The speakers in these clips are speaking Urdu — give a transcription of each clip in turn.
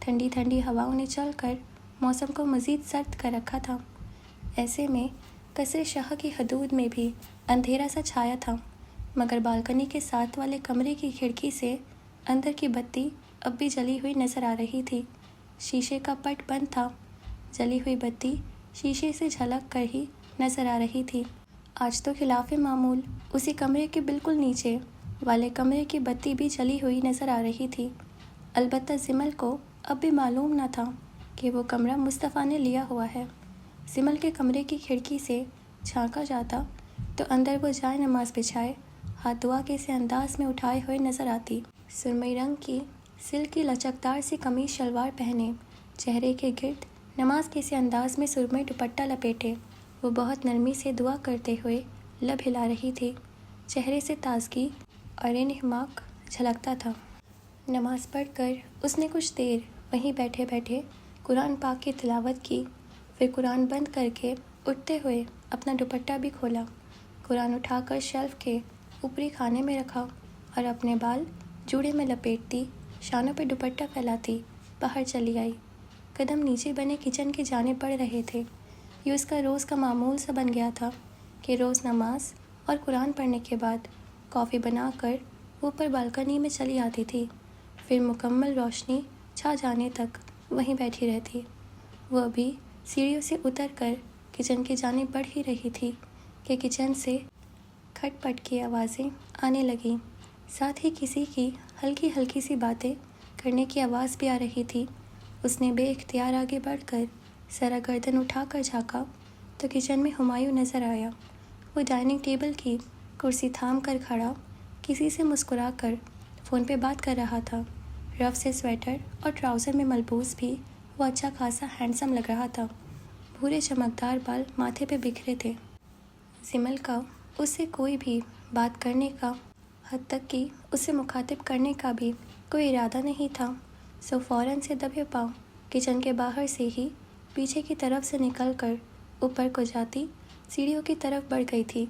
ٹھنڈی ٹھنڈی ہواؤں نے چل کر موسم کو مزید سرد کر رکھا تھا۔ ایسے میں قصر شاہ کی حدود میں بھی اندھیرا سا چھایا تھا، مگر بالکنی کے ساتھ والے کمرے کی کھڑکی سے اندر کی بتی اب بھی جلی ہوئی نظر آ رہی تھی۔ شیشے کا پٹ بند تھا، جلی ہوئی بتی شیشے سے جھلک کر ہی نظر آ رہی تھی۔ آج تو خلاف معمول اسی کمرے کے بالکل نیچے والے کمرے کی بتی بھی جلی ہوئی نظر آ رہی تھی۔ البتہ زمل کو اب بھی معلوم نہ تھا کہ وہ کمرہ مصطفیٰ نے لیا ہوا ہے۔ زمل کے کمرے کی کھڑکی سے جھانکا جاتا تو اندر وہ جائے نماز بچھائے ہاتھ دعا کے سے انداز میں اٹھائے ہوئے نظر آتی۔ سرمئی رنگ کی سلک کی لچکدار سی قمیص شلوار پہنے، چہرے کے گرد نماز کے سے انداز میں سرمئی دوپٹہ لپیٹے، وہ بہت نرمی سے دعا کرتے ہوئے لب ہلا رہی تھی۔ چہرے سے تازگی اور انہماک جھلکتا تھا۔ نماز پڑھ کر اس نے کچھ دیر وہیں بیٹھے بیٹھے قرآن پاک کی تلاوت کی، پھر قرآن بند کر کے اٹھتے ہوئے اپنا دوپٹہ بھی کھولا، قرآن اٹھا کر شیلف کے اوپری خانے میں رکھا اور اپنے بال جوڑے میں لپیٹتی، شانوں پہ دوپٹہ پھیلاتی باہر چلی آئی۔ قدم نیچے بنے کچن کی جانب بڑھ رہے تھے۔ یہ اس کا روز کا معمول سا بن گیا تھا کہ روز نماز اور قرآن پڑھنے کے بعد کافی بنا کر اوپر بالکنی میں چلی آتی تھی، پھر مکمل روشنی چھا جانے تک وہیں بیٹھی رہتی۔ وہ ابھی سیڑھیوں سے اتر کر کچن کی جانب بڑھ ہی رہی تھی کہ کچن سے کھٹ پٹ کی آوازیں آنے لگیں، ساتھ ہی کسی کی ہلکی ہلکی سی باتیں کرنے کی آواز بھی آ رہی تھی۔ اس نے بے اختیار آگے بڑھ کر ذرا گردن اٹھا کر جھانکا تو کچن میں ہمایوں نظر آیا۔ وہ ڈائننگ ٹیبل کی کرسی تھام کر کھڑا، کسی سے مسکرا کر فون پہ بات کر رہا تھا۔ رف سے سویٹر اور ٹراؤزر میں ملبوس بھی وہ اچھا خاصا ہینڈسم لگ رہا تھا۔ بھورے چمکدار بال ماتھے پہ بکھرے تھے۔ زمل کا اس سے کوئی بھی بات کرنے کا، حد تک کہ اسے مخاطب کرنے کا بھی کوئی ارادہ نہیں تھا، سو فوراً سے دبے پاؤں کچن کے باہر سے ہی پیچھے کی طرف سے نکل کر اوپر کو جاتی سیڑھیوں کی طرف بڑھ گئی تھی۔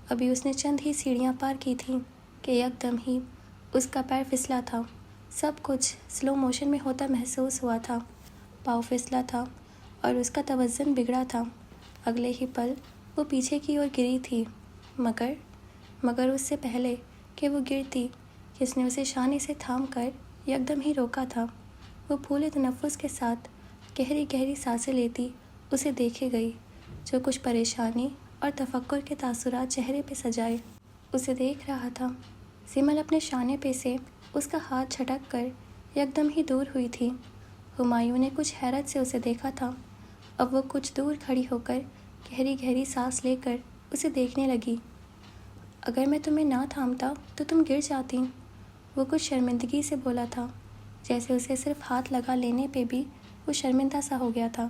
ابھی اس نے چند ہی سیڑھیاں پار کی تھیں کہ یکدم ہی اس کا پیر پھسلا تھا۔ سب کچھ سلو موشن میں ہوتا محسوس ہوا تھا۔ پاؤں پھسلا تھا اور اس کا توازن بگڑا تھا۔ اگلے ہی پل وہ پیچھے کی اور گری تھی، مگر اس سے پہلے کہ وہ گرتی، کس نے اسے شانے سے تھام کر یکدم ہی روکا تھا۔ وہ پھولے تنفس کے ساتھ گہری گہری سانسیں لیتی اسے دیکھے گئی، جو کچھ پریشانی اور تفکر کے تاثرات چہرے پہ سجائے اسے دیکھ رہا تھا۔ زمل اپنے شانے پہ سے اس کا ہاتھ جھٹک کر یکدم ہی دور ہوئی تھی۔ ہمایوں نے کچھ حیرت سے اسے دیکھا تھا۔ اب وہ کچھ دور کھڑی ہو کر گہری گہری سانس لے کر اسے دیکھنے لگی۔ اگر میں تمہیں نہ تھامتا تو تم گر جاتی، وہ کچھ شرمندگی سے بولا تھا، جیسے اسے صرف ہاتھ لگا لینے پہ بھی وہ شرمندہ سا ہو گیا تھا۔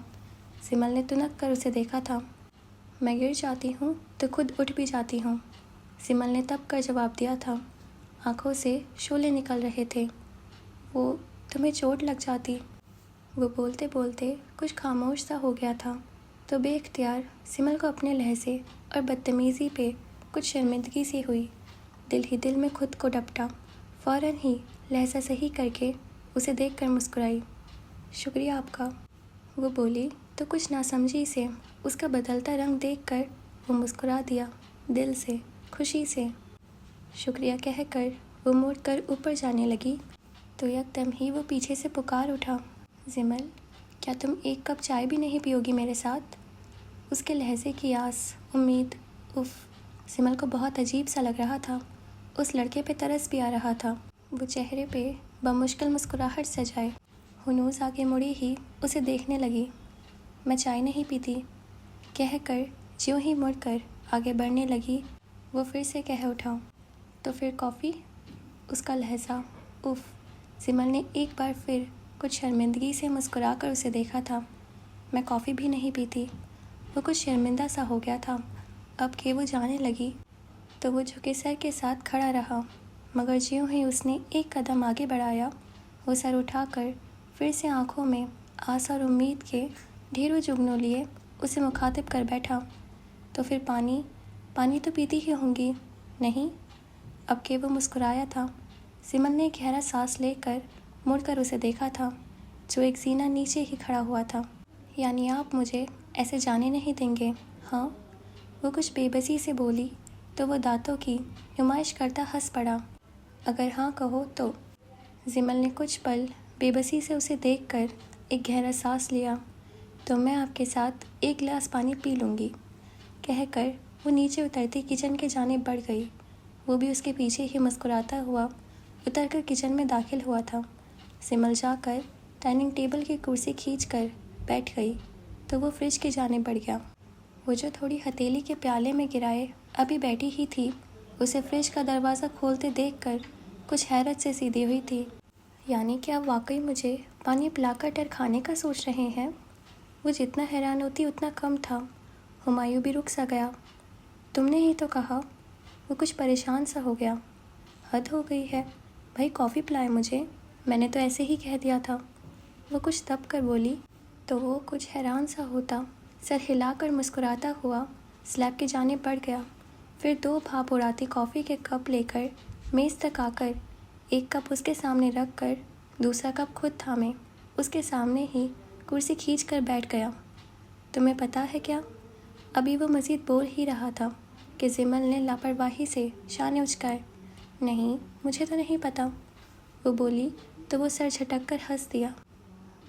زمل نے تنک کر اسے دیکھا تھا۔ میں گر جاتی ہوں تو خود اٹھ بھی جاتی ہوں، زمل نے تب کر جواب دیا تھا۔ آنکھوں سے شعلے نکل رہے تھے۔ وہ تمہیں چوٹ لگ جاتی، وہ بولتے بولتے کچھ خاموش سا ہو گیا تھا تو بے اختیار زمل کو اپنے لہجے اور بدتمیزی پہ کچھ شرمندگی سی ہوئی۔ دل ہی دل میں خود کو ڈپٹا، فوراً ہی لہجہ صحیح کر کے اسے دیکھ کر مسکرائی۔ شکریہ آپ کا، وہ بولی تو کچھ ناسمجھی سے اس کا بدلتا رنگ دیکھ کر وہ مسکرا دیا، دل سے، خوشی سے۔ شکریہ کہہ کر وہ مڑ کر اوپر جانے لگی تو یکدم ہی وہ پیچھے سے پکار اٹھا، زمل، کیا تم ایک کپ چائے بھی نہیں پیو گی میرے ساتھ؟ اس کے لہجے کی آس، امید، زمل کو بہت عجیب سا لگ رہا تھا۔ اس لڑکے پہ ترس بھی آ رہا تھا۔ وہ چہرے پہ بمشکل مسکراہٹ سجائے ہنوز آگے مڑی ہی اسے دیکھنے لگی۔ میں چائے نہیں پیتی، کہہ کر جیوں ہی مڑ کر آگے بڑھنے لگی وہ پھر سے کہہ اٹھا، تو پھر کافی؟ اس کا لہجہ، زمل نے ایک بار پھر کچھ شرمندگی سے مسکرا کر اسے دیکھا تھا۔ میں کافی بھی نہیں پیتی۔ وہ کچھ شرمندہ سا ہو گیا تھا۔ اب کہ وہ جانے لگی تو وہ جھکے سر کے ساتھ کھڑا رہا، مگر جیوں ہی اس نے ایک قدم آگے بڑھایا، وہ سر اٹھا کر پھر سے آنکھوں میں آس اور امید کے ڈھیروں جگنوں لیے اسے مخاطب کر بیٹھا، تو پھر پانی تو پیتی ہی ہوں گی، نہیں؟ اب کہ وہ مسکرایا تھا، زمل نے گہرا سانس لے کر مڑ کر اسے دیکھا تھا۔ جو ایک زینہ نیچے ہی کھڑا ہوا تھا۔ یعنی آپ مجھے ایسے جانے نہیں دیں گے، ہاں؟ وہ کچھ بے بسی سے بولی تو وہ دانتوں کی نمائش کرتا ہنس پڑا۔ اگر ہاں کہو تو۔ زمل نے کچھ پل بے بسی سے اسے دیکھ کر ایک گہرا سانس لیا۔ تو میں آپ کے ساتھ ایک گلاس پانی پی لوں گی، کہہ کر وہ نیچے اترتی کچن کے جانب بڑھ گئی۔ وہ بھی اس کے پیچھے ہی مسکراتا ہوا اتر کر کچن میں داخل ہوا تھا۔ زمل جا کر ڈائننگ ٹیبل کی کرسی کھینچ کر بیٹھ گئی تو وہ فریج کی جانب بڑھ گیا۔ وہ جو تھوڑی ہتیلی کے پیالے میں گرائے ابھی بیٹھی ہی تھی، اسے فریج کا دروازہ کھولتے دیکھ کر کچھ حیرت سے سیدھی ہوئی تھی۔ یعنی کہ آپ واقعی مجھے پانی پلا کر ڈر کھانے کا سوچ رہے ہیں؟ وہ جتنا حیران ہوتی اتنا کم تھا۔ ہمایوں بھی رک سا گیا۔ تم نے ہی تو کہا۔ وہ کچھ پریشان سا ہو گیا۔ حد ہو گئی ہے، بھائی کافی پلائے مجھے، میں نے تو ایسے ہی کہہ دیا تھا۔ وہ کچھ دب کر بولی تو وہ کچھ حیران سا ہوتا سر ہلا کر مسکراتا ہوا سلیب کی جانب بڑھ گیا۔ پھر 2 بھاپ اڑاتی کافی کے کپ لے کر میز تک آ کر ایک کپ اس کے سامنے رکھ کر دوسرا کپ خود تھامے اس کے سامنے ہی کرسی کھینچ کر بیٹھ گیا۔ تمہیں پتہ ہے کیا؟ ابھی وہ مزید بول ہی رہا تھا کہ زمل نے لاپرواہی سے شانے اچکائے۔ نہیں، مجھے تو نہیں پتہ، وہ بولی تو وہ سر جھٹک کر ہنس دیا۔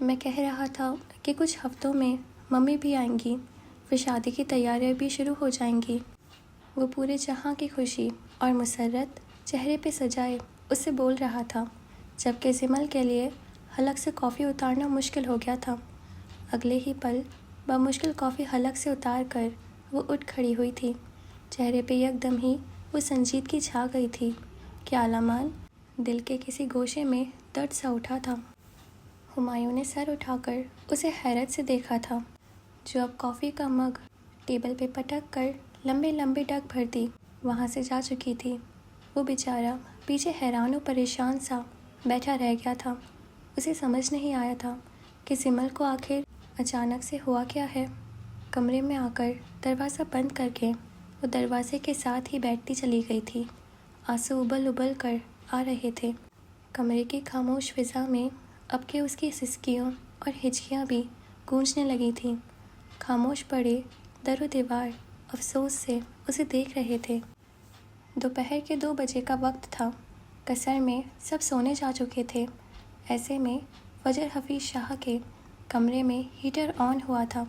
میں کہہ رہا تھا کہ کچھ ہفتوں میں ممی بھی آئیں گی، پھر شادی کی تیاریاں بھی شروع ہو جائیں گی۔ وہ پورے جہاں کی خوشی اور مسرت چہرے پہ سجائے اس سے بول رہا تھا، جبکہ زمل کے لیے حلق سے کافی اتارنا مشکل ہو گیا تھا۔ اگلے ہی پل بمشکل کافی حلق سے اتار کر وہ اٹھ کھڑی ہوئی تھی۔ چہرے پہ یک دم ہی وہ سنجیدگی چھا گئی تھی کہ عالمان دل کے کسی گوشے میں درد سا اٹھا تھا۔ ہمایوں نے سر اٹھا کر اسے حیرت سے دیکھا تھا، جو اب کافی کا مگ ٹیبل پہ پٹک کر لمبے لمبے ڈگ بھرتی وہاں سے جا چکی تھی۔ وہ بیچارہ پیچھے حیران و پریشان سا بیٹھا رہ گیا تھا۔ اسے سمجھ نہیں آیا تھا کہ زمل کو آخر اچانک سے ہوا کیا ہے۔ کمرے میں آ کر دروازہ بند کر کے وہ دروازے کے ساتھ ہی بیٹھتی چلی گئی تھی۔ آنسو ابل ابل کر آ رہے تھے۔ کمرے کی خاموش فضا میں اب کہ اس کی سسکیاں اور ہچکیاں بھی گونجنے لگی تھیں۔ خاموش پڑے در و دیوار افسوس سے اسے دیکھ رہے تھے۔ دوپہر کے 2 بجے کا وقت تھا۔ قصر میں سب سونے جا چکے تھے۔ ایسے میں فجر حفیظ شاہ کے کمرے میں ہیٹر آن ہوا تھا۔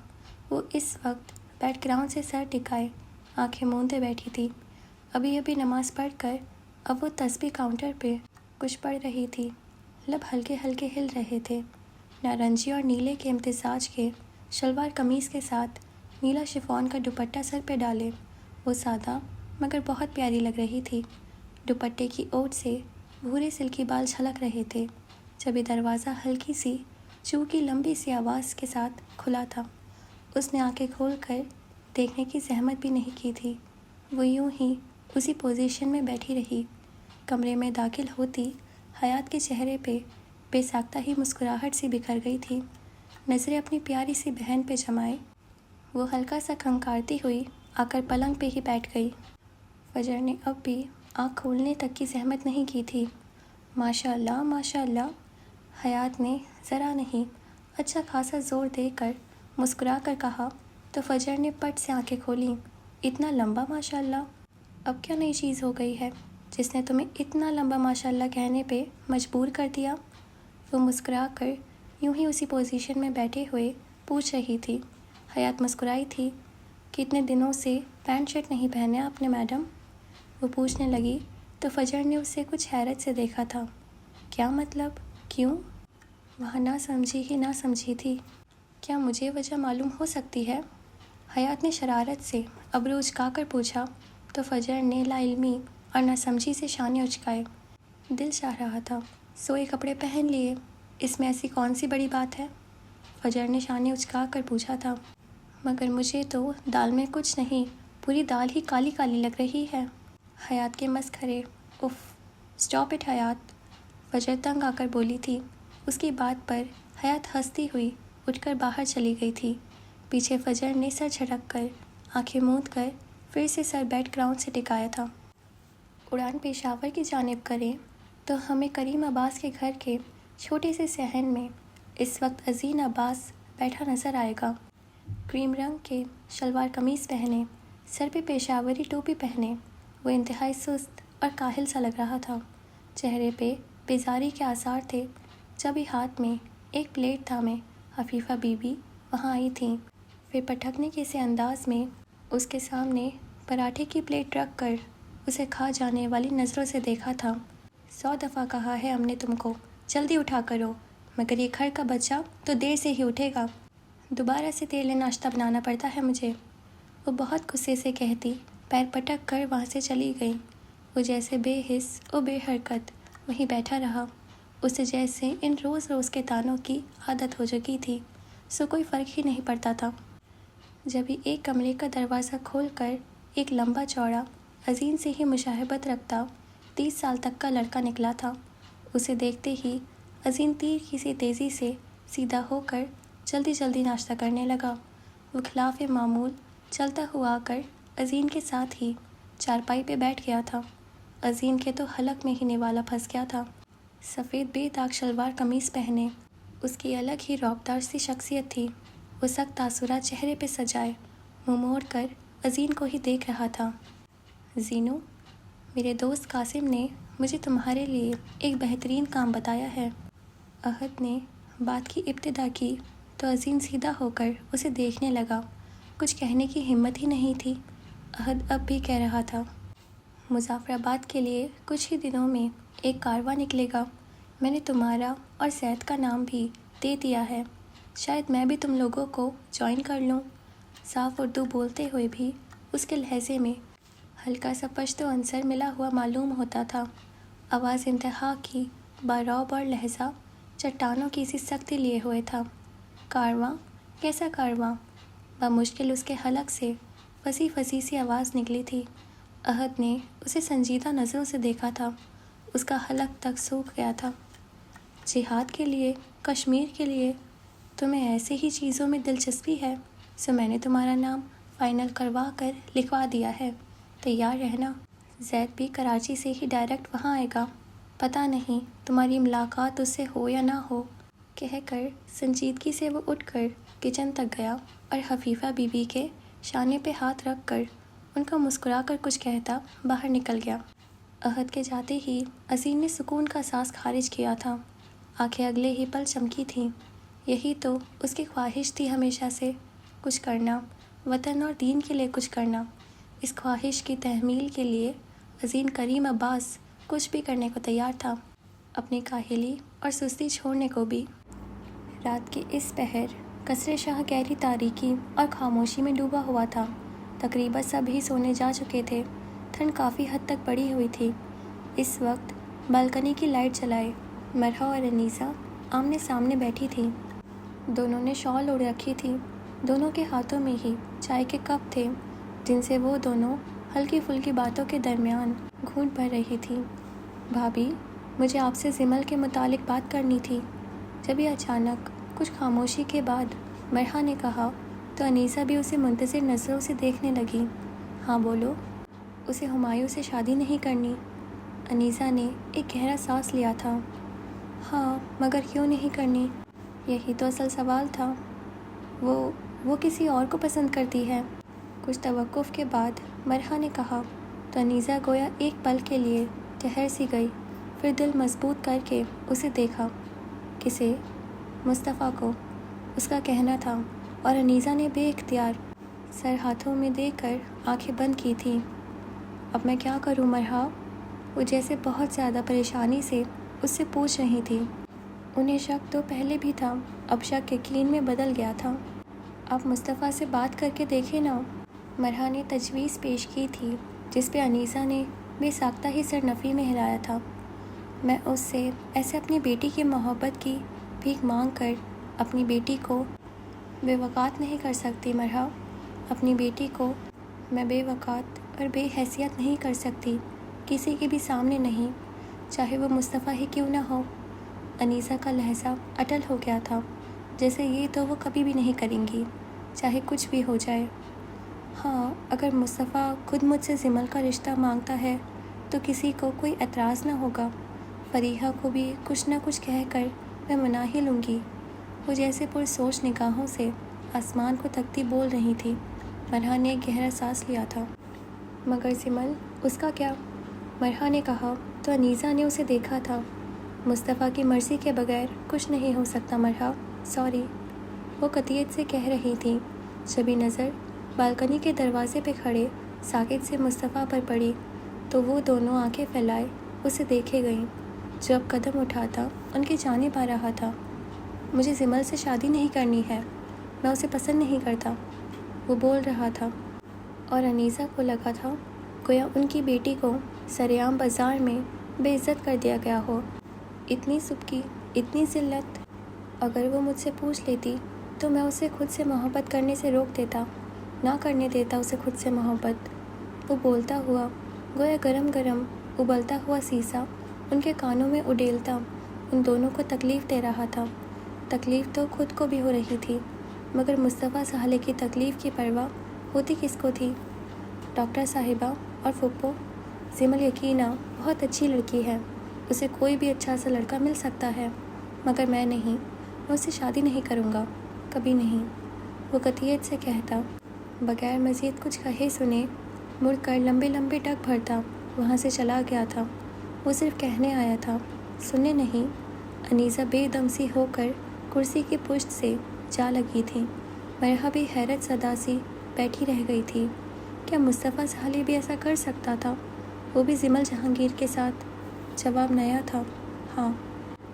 وہ اس وقت بیڈ گراؤنڈ سے سر ٹکائے آنکھیں موندے بیٹھی تھی۔ ابھی ابھی نماز پڑھ کر اب وہ تسبیح کاؤنٹر پہ کچھ پڑھ رہی تھی۔ لب ہلکے ہلکے ہل رہے تھے۔ نارنجی اور نیلے کے امتزاج کے شلوار قمیص کے ساتھ نیلا شفون کا دوپٹہ سر پہ ڈالے وہ سادہ مگر بہت پیاری لگ رہی تھی۔ دوپٹے کی اوٹ سے بھورے سلکی بال جھلک رہے تھے۔ جب یہ دروازہ ہلکی سی چو کی لمبی سی آواز کے ساتھ کھلا تھا، اس نے آنکھیں کھول کر دیکھنے کی زحمت بھی نہیں کی تھی۔ وہ یوں ہی اسی پوزیشن میں بیٹھی رہی۔ کمرے میں داخل ہوتی حیات کے چہرے پہ بے ساختہ ہی مسکراہٹ سی بکھر گئی تھی۔ نظریں اپنی پیاری سی بہن پہ جمائے وہ ہلکا سا کھنکارتی ہوئی آ کر پلنگ پہ ہی بیٹھ گئی۔ فجر نے اب بھی آنکھ کھولنے تک کی زحمت نہیں کی تھی۔ ماشاء اللہ ماشاء اللہ، حیات نے ذرا نہیں اچھا خاصا زور دے کر مسکرا کر کہا تو فجر نے پٹ سے آنکھیں کھولیں۔ اتنا لمبا ماشاء اللہ؟ اب کیا نئی چیز ہو گئی ہے جس نے تمہیں اتنا لمبا ماشاء اللہ کہنے پہ مجبور کر دیا؟ وہ مسکرا کر یوں ہی اسی پوزیشن میں بیٹھے ہوئے پوچھ رہی تھی۔ حیات مسکرائی تھی کہ اتنے دنوں سے پینٹ شرٹ نہیں پہنے آپ نے میڈم؟ وہ پوچھنے لگی تو فجر نے اسے کچھ حیرت سے دیکھا تھا۔ کیا مطلب؟ کیوں؟ وہاں نہ سمجھی ہی نہ سمجھی تھی۔ کیا مجھے وجہ معلوم ہو سکتی ہے؟ حیات نے شرارت سے ابرو اچکا کر پوچھا تو فجر نے لا علمی اور نہ سمجھی سے شانے اچکائے۔ دل چاہ رہا تھا سوئے کپڑے پہن لیے، اس میں ایسی کون سی بڑی بات ہے؟ فجر نے شانے اچکا کر پوچھا تھا۔ مگر مجھے تو دال میں کچھ نہیں، پوری دال ہی کالی کالی لگ رہی ہے۔ حیات کے مسخرے، اف اسٹاپ اٹ حیات، فجر تنگ آ کر بولی تھی۔ اس کی بات پر حیات ہنستی ہوئی اٹھ کر باہر چلی گئی تھی۔ پیچھے فجر نے سر جھٹک کر آنکھیں موند کر پھر سے سر بیڈ گراؤنڈ سے ٹکایا تھا۔ اڑان پشاور کی جانب کریں تو ہمیں کریم عباس کے گھر کے چھوٹے سے صحن میں اس وقت عظیم عباس بیٹھا نظر آئے گا، کریم رنگ کے شلوار قمیص پہنے، سر پہ پیشاوری ٹوپی پہنے۔ وہ انتہائی سست اور کاہل سا لگ رہا تھا، چہرے پہ بیزاری کے آثار تھے۔ جب ہی ہاتھ میں ایک پلیٹ تھامے حفیفہ بی بی وہاں آئی تھیں، پھر پٹکنے کے سے انداز میں اس کے سامنے پراٹھے کی پلیٹ رکھ کر اسے کھا جانے والی نظروں سے دیکھا تھا۔ 100 دفعہ کہا ہے ہم نے تم کو جلدی اٹھا کرو، مگر یہ گھر کا بچہ تو دیر سے ہی اٹھے گا، دوبارہ سے تیرے ناشتہ بنانا پڑتا ہے مجھے۔ وہ بہت غصے سے کہتی پیر پٹک کر وہاں سے چلی گئی۔ وہ جیسے بے حس و بے حرکت وہیں بیٹھا رہا، اسے جیسے ان روز روز کے تانوں کی عادت ہو چکی تھی، سو کوئی فرق ہی نہیں پڑتا تھا۔ جب ہی ایک کمرے کا دروازہ کھول کر ایک لمبا چوڑا عظیم سے ہی مشاہبت رکھتا 30 سال تک کا لڑکا نکلا تھا۔ اسے دیکھتے ہی عظیم تیر کی سی تیزی سے سیدھا ہو کر جلدی جلدی ناشتہ کرنے لگا۔ وہ خلاف معمول چلتا ہوا آ کر عظیم کے ساتھ ہی چارپائی پہ بیٹھ گیا تھا۔ عظیم کے تو حلق میں ہی نوالا پھنس گیا تھا۔ سفید بے داغ شلوار قمیص پہنے اس کی الگ ہی رعبدار سی شخصیت تھی۔ وہ سخت تاثرات چہرے پہ سجائے منہ موڑ کر عظیم کو ہی دیکھ رہا تھا۔ زینو، میرے دوست قاسم نے مجھے تمہارے لیے ایک بہترین کام بتایا ہے۔ احد نے بات کی ابتدا کی تو عظیم سیدھا ہو کر اسے دیکھنے لگا۔ کچھ کہنے کی ہمت ہی نہیں تھی۔ احد اب بھی کہہ رہا تھا، مظفر آباد کے لیے کچھ ہی دنوں میں ایک کارواں نکلے گا۔ میں نے تمہارا اور سید کا نام بھی دے دیا ہے، شاید میں بھی تم لوگوں کو جوائن کر لوں۔ صاف اردو بولتے ہوئے بھی اس کے لہجے میں ہلکا سا پشتو عنصر ملا ہوا معلوم ہوتا تھا۔ آواز انتہا کی بارعب اور لہجہ چٹانوں کی سی سختی لیے ہوئے تھا۔ کارواں؟ کیسا کارواں؟ بمشکل اس کے حلق سے پھنسی پھنسی سی آواز نکلی تھی۔ احد نے اسے سنجیدہ نظروں سے دیکھا تھا، اس کا حلق تک سوکھ گیا تھا۔ جہاد کے لیے، کشمیر کے لیے؟ تمہیں ایسے ہی چیزوں میں دلچسپی ہے، سو میں نے تمہارا نام فائنل کروا کر لکھوا دیا ہے، تیار رہنا۔ زید بھی کراچی سے ہی ڈائریکٹ وہاں آئے گا، پتہ نہیں تمہاری ملاقات اس سے ہو یا نہ ہو۔ کہہ کر سنجیدگی سے وہ اٹھ کر کچن تک گیا اور حفیفہ بی بی کے شانے پہ ہاتھ رکھ کر ان کا مسکرا کر کچھ کہتا باہر نکل گیا۔ احد کے جاتے ہی عظیم نے سکون کا سانس خارج کیا تھا۔ آنکھیں اگلے ہی پل چمکی تھیں۔ یہی تو اس کی خواہش تھی ہمیشہ سے، کچھ کرنا، وطن اور دین کے لیے کچھ کرنا۔ اس خواہش کی تحمیل کے لیے عظیم کریم عباس کچھ بھی کرنے کو تیار تھا، اپنی کاہلی اور سستی چھوڑنے کو بھی۔ رات کے اس پہر قصر شاہ گہری تاریکی اور خاموشی میں ڈوبا ہوا تھا۔ تقریباً سب ہی سونے جا چکے تھے۔ ٹھنڈ کافی حد تک بڑھی ہوئی تھی۔ اس وقت بالکنی کی لائٹ جلائے مرحا اور انیسہ آمنے سامنے بیٹھی تھیں۔ دونوں نے شال اوڑھ رکھی تھی۔ دونوں کے ہاتھوں میں ہی چائے کے کپ تھے، جن سے وہ دونوں ہلکی پھلکی باتوں کے درمیان گھونٹ بھر رہی تھی۔ بھابھی، مجھے آپ سے زمل کے متعلق بات کرنی تھی۔ جب یہ اچانک کچھ خاموشی کے بعد مرحا نے کہا تو انیسہ بھی اسے منتظر نظروں سے دیکھنے لگی۔ ہاں بولو۔ اسے ہمایوں سے شادی نہیں کرنی؟ انیسہ نے ایک گہرا سانس لیا تھا۔ ہاں، مگر کیوں نہیں کرنی؟ یہی تو اصل سوال تھا۔ وہ کسی اور کو پسند کرتی ہے۔ کچھ توقف کے بعد مرحا نے کہا تو انیسہ گویا ایک پل کے لیے ٹھہر سی گئی، پھر دل مضبوط کر کے اسے دیکھا۔ کسے؟ مصطفیٰ کو، اس کا کہنا تھا، اور انیسہ نے بے اختیار سر ہاتھوں میں دے کر آنکھیں بند کی تھیں۔ اب میں کیا کروں مرحا؟ وہ جیسے بہت زیادہ پریشانی سے اس سے پوچھ رہی تھی۔ انہیں شک تو پہلے بھی تھا، اب شک یقین میں بدل گیا تھا۔ آپ مصطفیٰ سے بات کر کے دیکھیں نا، مرحا نے تجویز پیش کی تھی، جس پہ انیسہ نے بے ساختہ ہی سر نفی میں ہلایا تھا۔ میں اس سے ایسے اپنی بیٹی کی محبت کی بھیک مانگ کر اپنی بیٹی کو بے وقات نہیں کر سکتی مرحا۔ اپنی بیٹی کو میں بے وقات اور بے حیثیت نہیں کر سکتی، کسی کے بھی سامنے نہیں، چاہے وہ مصطفیٰ ہی کیوں نہ ہو۔ انیسہ کا لہجہ اٹل ہو گیا تھا، جیسے یہ تو وہ کبھی بھی نہیں کریں گی، چاہے کچھ بھی ہو جائے۔ ہاں، اگر مصطفیٰ خود مجھ سے زمل کا رشتہ مانگتا ہے تو کسی کو کوئی اعتراض نہ ہوگا۔ فریحہ کو بھی کچھ نہ کچھ کہہ کر میں منا ہی لوں گی۔ وہ جیسے پرسوچ نگاہوں سے آسمان کو تکتی بول رہی تھی۔ مرحا نے ایک گہرا سانس لیا تھا۔ مگر سمل، اس کا کیا؟ مرحا نے کہا تو انیسہ نے اسے دیکھا تھا۔ مصطفیٰ کی مرضی کے بغیر کچھ نہیں ہو سکتا مرحا، سوری، وہ قطعیت سے کہہ رہی تھی۔ جبھی نظر بالکنی کے دروازے پہ کھڑے ساکت سے مصطفیٰ پر پڑی تو وہ دونوں آنکھیں پھیلائے اسے دیکھے گئیں، جو اب قدم اٹھاتا ان کی جانب آ رہا تھا۔ مجھے سمل سے شادی نہیں کرنی ہے، میں اسے پسند نہیں کرتا، وہ بول رہا تھا، اور انیسہ کو لگا تھا گویا ان کی بیٹی کو سرعام بازار میں بے عزت کر دیا گیا ہو۔ اتنی سبکی، اتنی ذلت! اگر وہ مجھ سے پوچھ لیتی تو میں اسے خود سے محبت کرنے سے روک دیتا، نہ کرنے دیتا اسے خود سے محبت۔ وہ بولتا ہوا گویا گرم گرم ابلتا ہوا سیسا ان کے کانوں میں اڈیلتا ان دونوں کو تکلیف دے رہا تھا۔ تکلیف تو خود کو بھی ہو رہی تھی، مگر مصطفیٰ سالے کی تکلیف کی پرواہ ہوتی کس کو تھی؟ ڈاکٹر صاحبہ اور پھپھو، سمل یقیناً بہت اچھی لڑکی ہے، اسے کوئی بھی اچھا سا لڑکا مل سکتا ہے، مگر میں نہیں، میں اس سے شادی نہیں کروں گا، کبھی نہیں، وہ قطعیت سے کہتا۔ بغیر مزید کچھ کہے سنے مڑ کر لمبے لمبے ڈگ بھرتا وہاں سے چلا گیا تھا۔ وہ صرف کہنے آیا تھا، سننے نہیں۔ انیسہ بے دم سی ہو کر کرسی کی پشت سے جا لگی تھی۔ مرحا بھی حیرت زدہ سی بیٹھی رہ گئی تھی۔ کیا مصطفیٰ سالے بھی ایسا کر سکتا تھا؟ وہ بھی زمل جہانگیر کے ساتھ؟ جواب نیا تھا، ہاں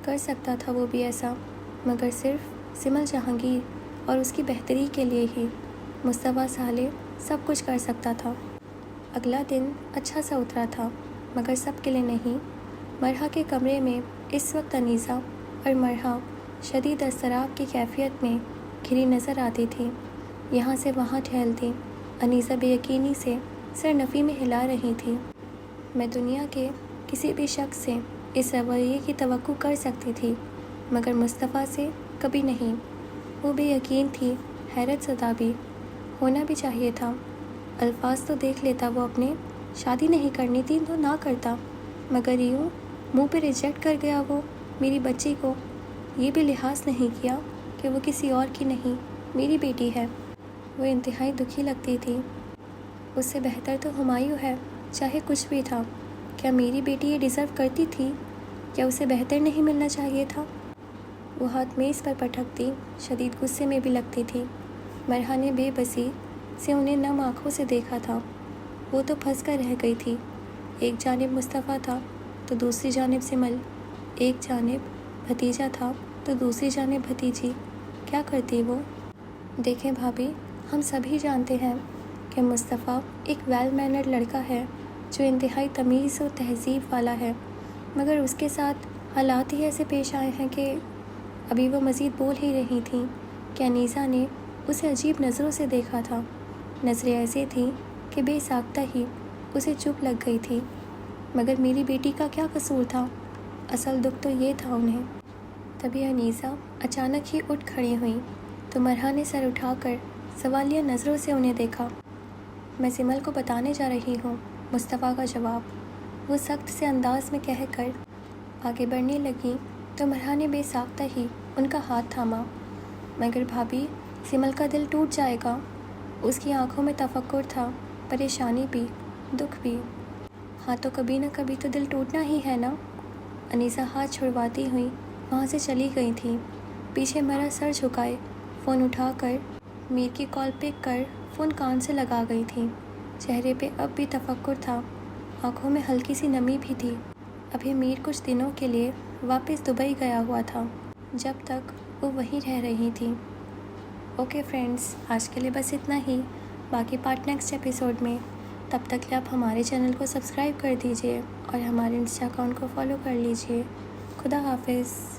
کر سکتا تھا وہ بھی ایسا، مگر صرف سمل جہانگیر اور اس کی بہتری کے لیے ہی۔ مصطفیٰ سالے سب کچھ کر سکتا تھا۔ اگلا دن اچھا سا اترا تھا، مگر سب کے لیے نہیں۔ مرحا کے کمرے میں اس وقت انیسہ اور مرحا شدید اضطراب کی کیفیت میں گھری نظر آتی تھی۔ یہاں سے وہاں ٹہلتی، انیسہ بے یقینی سے سر نفی میں ہلا رہی تھی۔ میں دنیا کے کسی بھی شخص سے اس رویے کی توقع کر سکتی تھی، مگر مصطفیٰ سے کبھی نہیں۔ وہ بے یقین تھی، حیرت زدہ بھی۔ ہونا بھی چاہیے تھا۔ الفاظ تو دیکھ لیتا وہ اپنے، شادی نہیں کرنی تھی تو نہ کرتا، مگر یوں منہ پہ ریجیکٹ کر گیا وہ میری بچی کو۔ یہ بھی لحاظ نہیں کیا کہ وہ کسی اور کی نہیں، میری بیٹی ہے۔ وہ انتہائی دکھی لگتی تھی۔ اس سے بہتر تو ہمایوں ہے، چاہے کچھ بھی تھا۔ کیا میری بیٹی یہ ڈیزرو کرتی تھی؟ کیا اسے بہتر نہیں ملنا چاہیے تھا؟ وہ ہاتھ میز پر پٹکتی، شدید غصے میں بھی لگتی تھی۔ مرحا نے بے بسی سے انہیں نم آنکھوں سے دیکھا تھا۔ وہ تو پھنس کر رہ گئی تھی۔ ایک جانب مصطفیٰ تھا تو دوسری جانب سمل، ایک جانب بھتیجا تھا تو دوسری جانب بھتیجی۔ کیا کرتی وہ؟ دیکھیں بھابھی، ہم سبھی جانتے ہیں کہ مصطفیٰ ایک ویل مینرڈ لڑکا ہے جو انتہائی تمیز و تہذیب والا ہے، مگر اس کے ساتھ حالات ہی ایسے پیش آئے ہیں کہ… ابھی وہ مزید بول ہی رہی تھیں کہ انیسہ نے اسے عجیب نظروں سے دیکھا تھا۔ نظریں ایسی تھیں کہ بے ساختہ ہی اسے چپ لگ گئی تھی۔ مگر میری بیٹی کا کیا قصور تھا؟ اصل دکھ تو یہ تھا انہیں۔ تبھی انیسہ اچانک ہی اٹھ کھڑی ہوئیں تو مرحا نے سر اٹھا کر سوالیہ نظروں سے انہیں دیکھا۔ میں سمل کو بتانے جا رہی ہوں، مصطفیٰ کا جواب وہ سخت سے انداز میں کہہ کر آگے بڑھنے لگیں تو مرحا نے بے ساختہ ہی ان کا ہاتھ تھاما۔ مگر بھابھی، سمل کا دل ٹوٹ جائے گا۔ اس کی آنکھوں میں تفکر تھا، پریشانی بھی، دکھ بھی۔ ہاں تو کبھی نہ کبھی تو دل ٹوٹنا ہی ہے نا۔ انیسہ ہاتھ چھڑواتی ہوئی وہاں سے چلی گئی تھی۔ پیچھے مرا سر جھکائے فون اٹھا کر میر کی کال پک کر فون کان سے لگا گئی تھی۔ چہرے پہ اب بھی تفکر تھا، آنکھوں میں ہلکی سی نمی بھی تھی۔ ابھی میر کچھ دنوں کے لیے واپس دبئی گیا ہوا تھا، جب تک وہ وہیں رہ رہی تھی۔ اوکے فرینڈز، آج کے لیے بس اتنا ہی، باقی پارٹ نیکسٹ ایپیسوڈ میں۔ تب تک کے آپ ہمارے چینل کو سبسکرائب کر دیجیے اور ہمارے انسٹا اکاؤنٹ کو فالو کر لیجیے۔ خدا حافظ۔